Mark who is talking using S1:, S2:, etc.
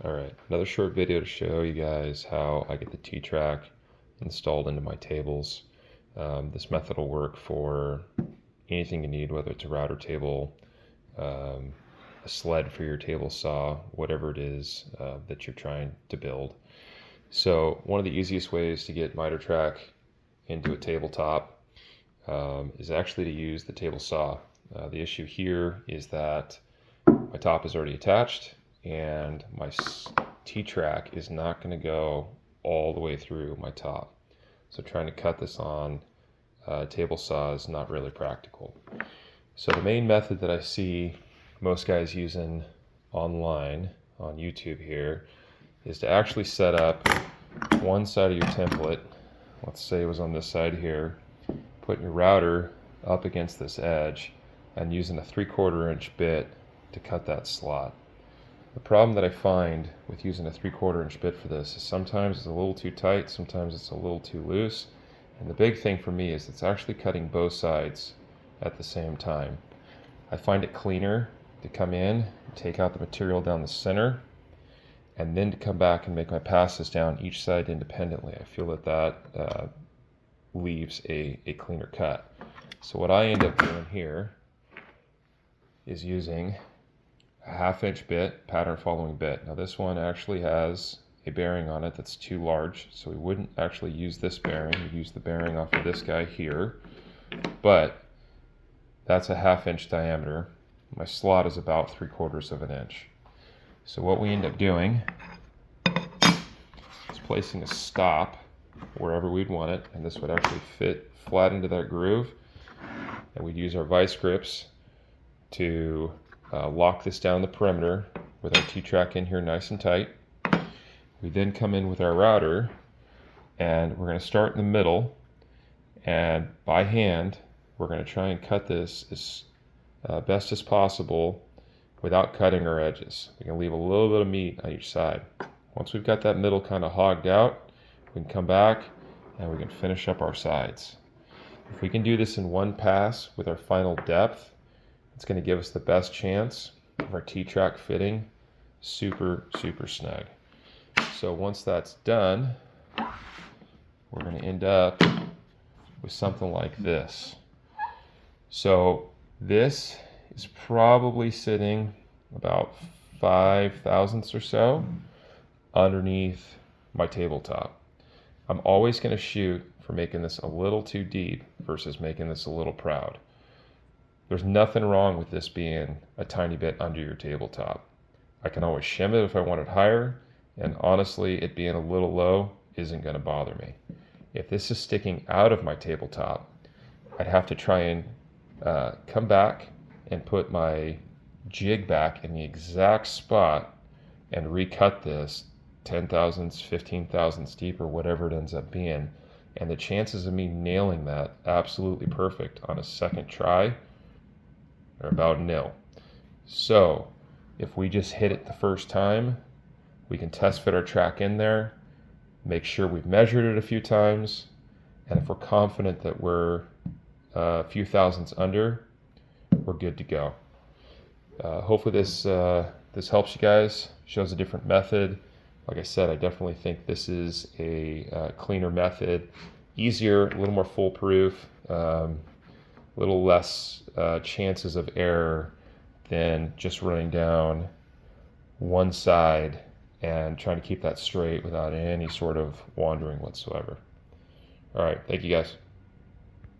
S1: Alright, another short video to show you guys how I get the T-Track installed into my tables. This method will work for anything you need, whether it's a router table, a sled for your table saw, whatever it is that you're trying to build. So one of the easiest ways to get miter track into a tabletop is actually to use the table saw. The issue here is that my top is already attached and my T-Track is not going to go all the way through my top. So trying to cut this on table saw is not really practical. So the main method that I see most guys using online on YouTube here is to actually set up one side of your template. Let's say it was on this side here, putting your router up against this edge and using a 3/4 inch bit to cut that slot. The problem that I find with using a 3/4 inch bit for this is sometimes it's a little too tight, sometimes it's a little too loose, and the big thing for me is it's actually cutting both sides at the same time. I find it cleaner to come in and take out the material down the center and then to come back and make my passes down each side independently. I feel that leaves a cleaner cut. So what I end up doing here is using a 1/2 inch bit, pattern following bit. Now this one actually has a bearing on it that's too large, so we wouldn't actually use this bearing. We'd use the bearing off of this guy here, but that's a 1/2 inch diameter. My slot is about 3/4 of an inch. So what we end up doing is placing a stop wherever we'd want it, and this would actually fit flat into that groove, and we'd use our vice grips to lock this down the perimeter with our T-Track in here nice and tight. We then come in with our router and we're going to start in the middle, and by hand we're going to try and cut this as best as possible without cutting our edges. We can leave a little bit of meat on each side. Once we've got that middle kind of hogged out, we can come back and we can finish up our sides. If we can do this in one pass with our final depth, it's going to give us the best chance of our T-Track fitting super snug. So once that's done, we're going to end up with something like this. So this is probably sitting about 5 thousandths or so underneath my tabletop. I'm always going to shoot for making this a little too deep versus making this a little proud. There's nothing wrong with this being a tiny bit under your tabletop. I can always shim it if I want it higher, and honestly, it being a little low isn't going to bother me. If this is sticking out of my tabletop, I'd have to try and come back and put my jig back in the exact spot and recut this 10 thousandths, 15 thousandths deep, or whatever it ends up being. And the chances of me nailing that absolutely perfect on a second try are about nil. So if we just hit it the first time, we can test fit our track in there, make sure we've measured it a few times, and if we're confident that we're a few thousandths under, we're good to go. Hopefully this helps you guys, shows a different method. Like I said, I definitely think this is a cleaner method, easier, a little more foolproof, a little less chances of error than just running down one side and trying to keep that straight without any sort of wandering whatsoever. All right, thank you guys.